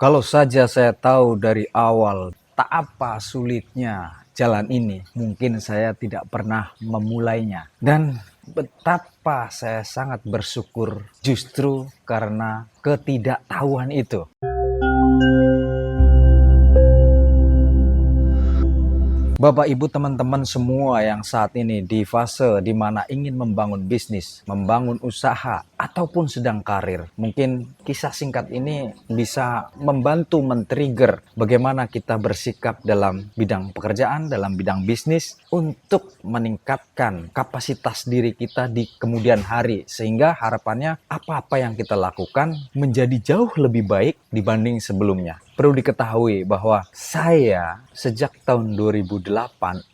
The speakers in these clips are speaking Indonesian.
Kalau saja saya tahu dari awal tak apa sulitnya jalan ini, mungkin saya tidak pernah memulainya. Dan betapa saya sangat bersyukur justru karena ketidaktahuan itu. Bapak, Ibu, teman-teman semua yang saat ini di fase di mana ingin membangun bisnis, membangun usaha, ataupun sedang karir. Mungkin kisah singkat ini bisa membantu men-trigger bagaimana kita bersikap dalam bidang pekerjaan, dalam bidang bisnis, untuk meningkatkan kapasitas diri kita di kemudian hari. Sehingga harapannya apa-apa yang kita lakukan menjadi jauh lebih baik dibanding sebelumnya. Perlu diketahui bahwa saya sejak tahun 2008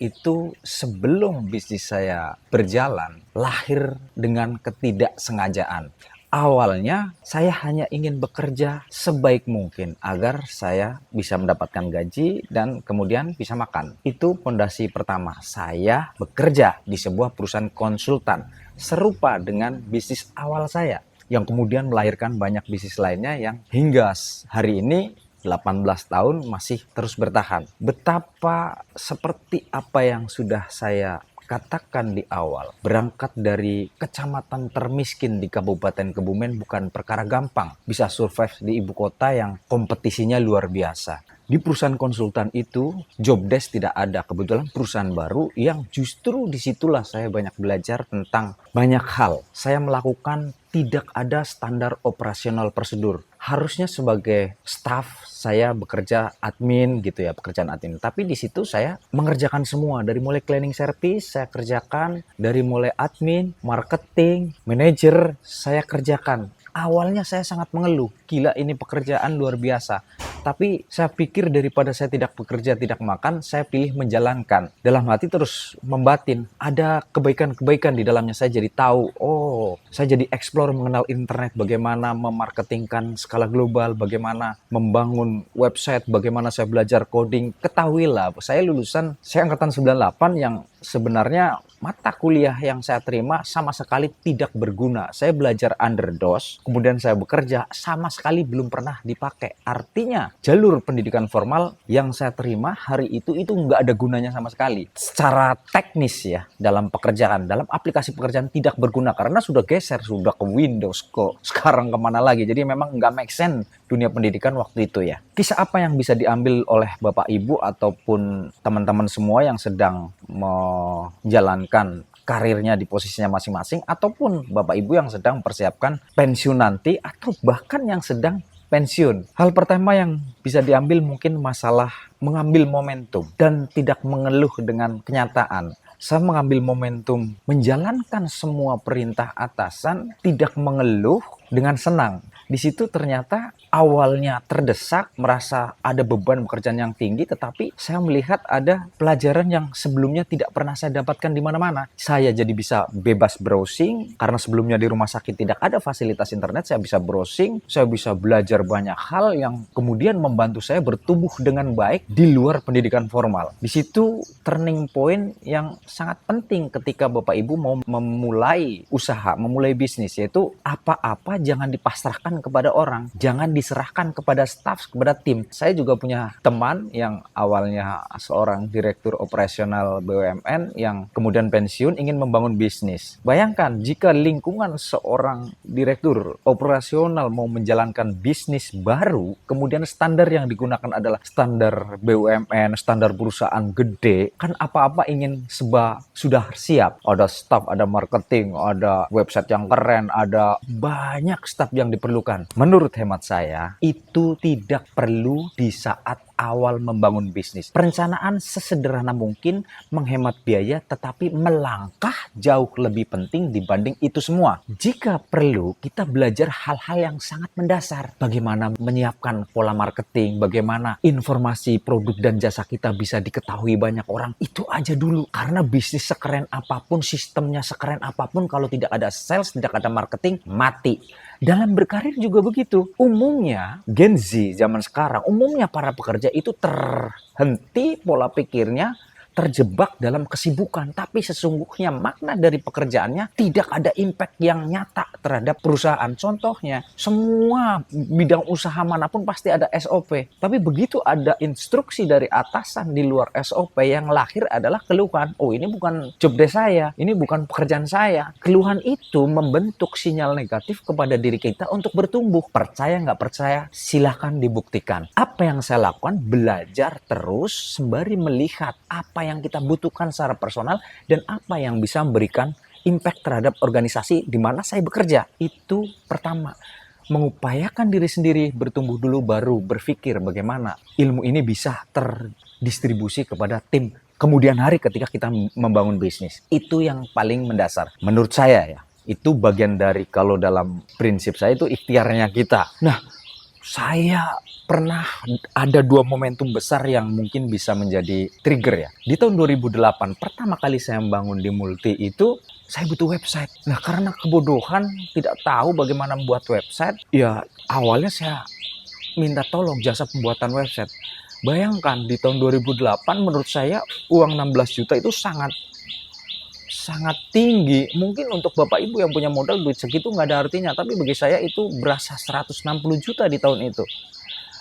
itu sebelum bisnis saya berjalan lahir dengan ketidaksengajaan. Awalnya saya hanya ingin bekerja sebaik mungkin agar saya bisa mendapatkan gaji dan kemudian bisa makan. Itu pondasi pertama. Saya bekerja di sebuah perusahaan konsultan serupa dengan bisnis awal saya, yang kemudian melahirkan banyak bisnis lainnya yang hingga hari ini 18 tahun masih terus bertahan. Betapa seperti apa yang sudah saya katakan di awal, berangkat dari kecamatan termiskin di Kabupaten Kebumen bukan perkara gampang. Bisa survive di ibu kota yang kompetisinya luar biasa. Di perusahaan konsultan itu, job desk tidak ada. Kebetulan perusahaan baru yang justru disitulah saya banyak belajar tentang banyak hal. Saya melakukan tidak ada standar operasional prosedur. Harusnya sebagai staff saya bekerja admin gitu ya, pekerjaan admin. Tapi di situ saya mengerjakan semua, dari mulai cleaning service saya kerjakan, dari mulai admin, marketing, manajer saya kerjakan. Awalnya saya sangat mengeluh, gila ini pekerjaan luar biasa. Tapi saya pikir daripada saya tidak bekerja, tidak makan, saya pilih menjalankan. Dalam hati terus membatin, ada kebaikan-kebaikan di dalamnya. Saya jadi tahu, saya jadi explore mengenal internet, bagaimana memarketingkan skala global, bagaimana membangun website, bagaimana saya belajar coding. Ketahuilah, saya angkatan 98 yang sebenarnya mata kuliah yang saya terima sama sekali tidak berguna. Saya belajar underdose, kemudian saya bekerja, sama sekali belum pernah dipakai. Artinya, jalur pendidikan formal yang saya terima hari itu nggak ada gunanya sama sekali. Secara teknis ya, dalam pekerjaan, dalam aplikasi pekerjaan tidak berguna karena sudah geser, sudah ke Windows, kok sekarang kemana lagi. Jadi memang nggak make sense dunia pendidikan waktu itu ya. Kisah apa yang bisa diambil oleh Bapak Ibu ataupun teman-teman semua yang sedang menjalankan karirnya di posisinya masing-masing, ataupun Bapak Ibu yang sedang mempersiapkan pensiun nanti, atau bahkan yang sedang pensiun. Hal pertama yang bisa diambil mungkin masalah mengambil momentum dan tidak mengeluh dengan kenyataan. Saya mengambil momentum menjalankan semua perintah atasan, tidak mengeluh dengan senang. Di situ ternyata awalnya terdesak, merasa ada beban pekerjaan yang tinggi, tetapi saya melihat ada pelajaran yang sebelumnya tidak pernah saya dapatkan di mana-mana. Saya jadi bisa bebas browsing, karena sebelumnya di rumah sakit tidak ada fasilitas internet, saya bisa browsing, saya bisa belajar banyak hal yang kemudian membantu saya bertumbuh dengan baik di luar pendidikan formal. Di situ turning point yang sangat penting ketika Bapak Ibu mau memulai usaha, memulai bisnis, yaitu apa-apa jangan dipasrahkan kepada orang, jangan diserahkan kepada staff, kepada tim. Saya juga punya teman yang awalnya seorang direktur operasional BUMN yang kemudian pensiun ingin membangun bisnis. Bayangkan jika lingkungan seorang direktur operasional mau menjalankan bisnis baru, kemudian standar yang digunakan adalah standar BUMN, standar perusahaan gede, kan apa-apa ingin sudah siap. Ada staff, ada marketing, ada website yang keren, ada banyak staff yang diperlukan. Menurut hemat saya, itu tidak perlu di saat awal membangun bisnis. Perencanaan sesederhana mungkin, menghemat biaya, tetapi melangkah jauh lebih penting dibanding itu semua. Jika perlu, kita belajar hal-hal yang sangat mendasar. Bagaimana menyiapkan pola marketing, bagaimana informasi produk dan jasa kita bisa diketahui banyak orang. Itu aja dulu. Karena bisnis sekeren apapun, sistemnya sekeren apapun, kalau tidak ada sales, tidak ada marketing, mati. Dalam berkarir juga begitu. Umumnya Gen Z zaman sekarang, umumnya para pekerja itu terhenti pola pikirnya terjebak dalam kesibukan, tapi sesungguhnya makna dari pekerjaannya tidak ada impact yang nyata terhadap perusahaan. Contohnya, semua bidang usaha manapun pasti ada SOP, tapi begitu ada instruksi dari atasan di luar SOP, yang lahir adalah keluhan. Oh, ini bukan job desk saya, ini bukan pekerjaan saya. Keluhan itu membentuk sinyal negatif kepada diri kita untuk bertumbuh. Percaya nggak percaya, silahkan dibuktikan. Apa yang saya lakukan? Belajar terus sembari melihat apa yang kita butuhkan secara personal dan apa yang bisa memberikan impact terhadap organisasi di mana saya bekerja. Itu pertama. Mengupayakan diri sendiri bertumbuh dulu, baru berpikir bagaimana ilmu ini bisa terdistribusi kepada tim kemudian hari ketika kita membangun bisnis. Itu yang paling mendasar menurut saya ya. Itu bagian dari, kalau dalam prinsip saya itu ikhtiarnya kita. Nah, saya pernah ada 2 momentum besar yang mungkin bisa menjadi trigger ya. Di tahun 2008, pertama kali saya membangun di Multi itu, saya butuh website. Nah, karena kebodohan, tidak tahu bagaimana membuat website, ya awalnya saya minta tolong jasa pembuatan website. Bayangkan di tahun 2008 menurut saya uang 16 juta itu sangat tinggi. Mungkin untuk Bapak Ibu yang punya modal duit segitu nggak ada artinya, tapi bagi saya itu berasa 160 juta di tahun itu.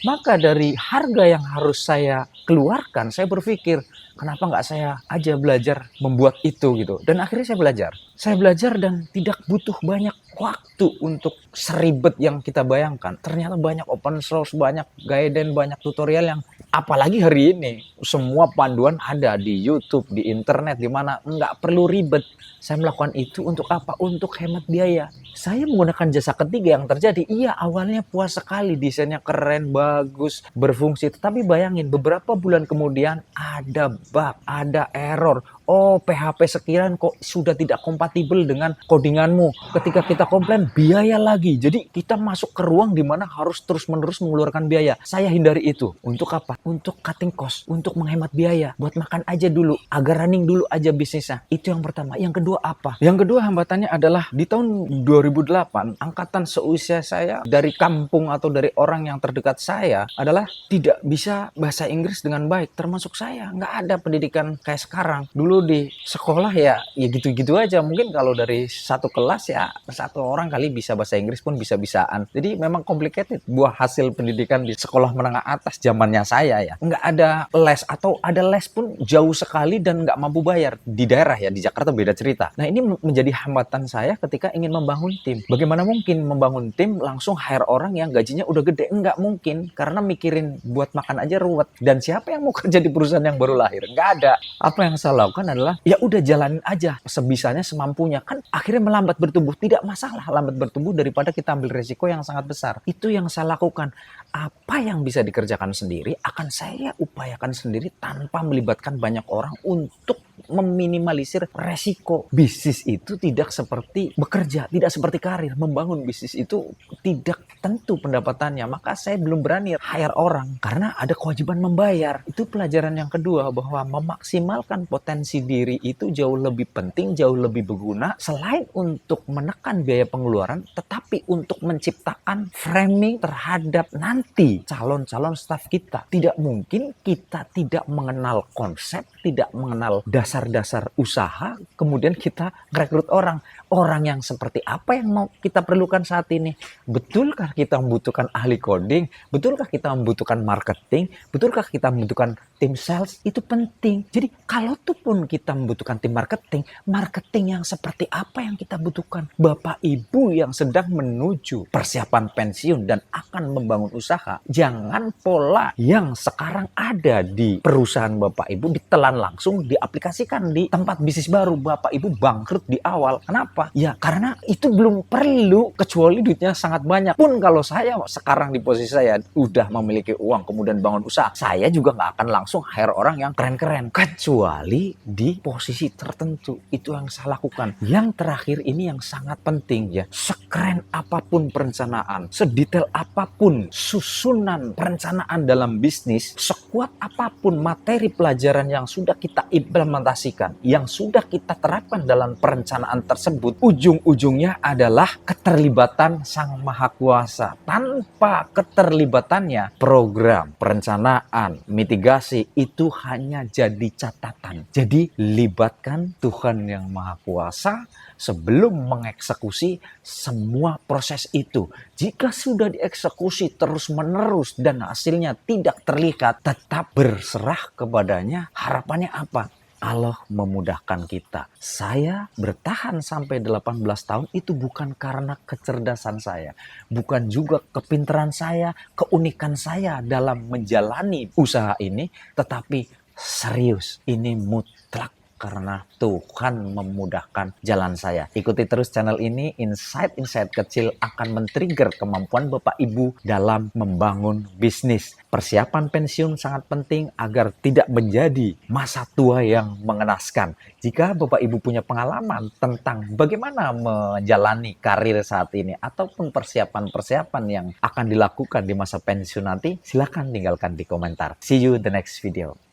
Maka dari harga yang harus saya keluarkan, saya berpikir, kenapa nggak saya aja belajar membuat itu gitu. Dan akhirnya saya belajar. Saya belajar dan tidak butuh banyak waktu untuk seribet yang kita bayangkan. Ternyata banyak open source, banyak guidance, banyak tutorial yang apalagi hari ini semua panduan ada di YouTube, di internet, di mana nggak perlu ribet. Saya melakukan itu untuk apa? Untuk hemat biaya. Saya menggunakan jasa ketiga yang terjadi. Iya, awalnya puas sekali, desainnya keren, bagus, berfungsi. Tetapi bayangin, beberapa bulan kemudian ada bug, ada error. Oh, PHP sekian kok sudah tidak kompatibel dengan codinganmu. Ketika kita komplain, biaya lagi. Jadi kita masuk ke ruang di mana harus terus-menerus mengeluarkan biaya. Saya hindari itu. Untuk apa? Untuk cutting cost, untuk menghemat biaya. Buat makan aja dulu, agar running dulu aja bisnisnya. Itu yang pertama. Yang kedua apa? Yang kedua hambatannya adalah di tahun 2008, angkatan seusia saya dari kampung atau dari orang yang terdekat saya adalah tidak bisa bahasa Inggris dengan baik. Termasuk saya, nggak ada pendidikan kayak sekarang. Dulu di sekolah ya gitu-gitu aja. Mungkin kalau dari satu kelas ya satu orang kali bisa bahasa Inggris pun bisa-bisaan. Jadi memang complicated buah hasil pendidikan di sekolah menengah atas zamannya saya ya. Nggak ada les, atau ada les pun jauh sekali dan nggak mampu bayar. Di daerah ya, di Jakarta beda cerita. Nah, ini menjadi hambatan saya ketika ingin membangun tim. Bagaimana mungkin membangun tim langsung hire orang yang gajinya udah gede? Nggak mungkin, karena mikirin buat makan aja ruwet. Dan siapa yang mau kerja di perusahaan yang baru lahir? Nggak ada. Apa yang saya lakukan adalah ya udah jalanin aja sebisanya, semampunya. Kan akhirnya melambat bertumbuh. Tidak masalah lambat bertumbuh daripada kita ambil resiko yang sangat besar. Itu yang saya lakukan. Apa yang bisa dikerjakan sendiri akan saya upayakan sendiri tanpa melibatkan banyak orang untuk meminimalisir resiko. Bisnis itu tidak seperti bekerja, tidak seperti karir. Membangun bisnis itu tidak tentu pendapatannya. Maka saya belum berani hire orang karena ada kewajiban membayar. Itu pelajaran yang kedua, bahwa memaksimalkan potensi diri itu jauh lebih penting, jauh lebih berguna, selain untuk menekan biaya pengeluaran, tetapi untuk menciptakan framing terhadap nanti calon-calon staf kita. Tidak mungkin kita tidak mengenal konsep, tidak mengenal dasar-dasar usaha, kemudian kita rekrut orang. Orang yang seperti apa yang mau kita perlukan saat ini? Betulkah kita membutuhkan ahli coding? Betulkah kita membutuhkan marketing? Betulkah kita membutuhkan tim sales? Itu penting. Jadi kalau tuh pun kita membutuhkan tim marketing, marketing yang seperti apa yang kita butuhkan? Bapak Ibu yang sedang menuju persiapan pensiun dan akan membangun usaha, jangan pola yang sekarang ada di perusahaan Bapak Ibu ditelan langsung, diaplikasikan di tempat bisnis baru. Bapak Ibu bangkrut di awal. Kenapa? Ya karena itu belum perlu, kecuali duitnya sangat banyak. Pun kalau saya sekarang di posisi saya udah memiliki uang kemudian bangun usaha, saya juga nggak akan langsung hire orang yang keren-keren, kecuali di posisi tertentu. Itu yang saya lakukan. Yang terakhir ini yang sangat penting ya, sekeren apapun perencanaan, sedetail apapun susunan perencanaan dalam bisnis, sekuat apapun materi pelajaran yang sudah kita implementasikan implementasikan, yang sudah kita terapkan dalam perencanaan tersebut, ujung-ujungnya adalah keterlibatan Sang Maha Kuasa. Tanpa keterlibatannya, program, perencanaan, mitigasi itu hanya jadi catatan. Jadi libatkan Tuhan yang Maha Kuasa sebelum mengeksekusi semua proses itu. Jika sudah dieksekusi terus-menerus dan hasilnya tidak terlihat, tetap berserah kepadanya. Harapannya apa? Allah memudahkan kita. Saya bertahan sampai 18 tahun itu bukan karena kecerdasan saya. Bukan juga kepintaran saya, keunikan saya dalam menjalani usaha ini. Tetapi serius, ini mutlak karena Tuhan memudahkan jalan saya. Ikuti terus channel ini, insight-insight kecil akan men-trigger kemampuan Bapak Ibu dalam membangun bisnis. Persiapan pensiun sangat penting agar tidak menjadi masa tua yang mengenaskan. Jika Bapak Ibu punya pengalaman tentang bagaimana menjalani karir saat ini ataupun persiapan-persiapan yang akan dilakukan di masa pensiun nanti, silakan tinggalkan di komentar. See you the next video.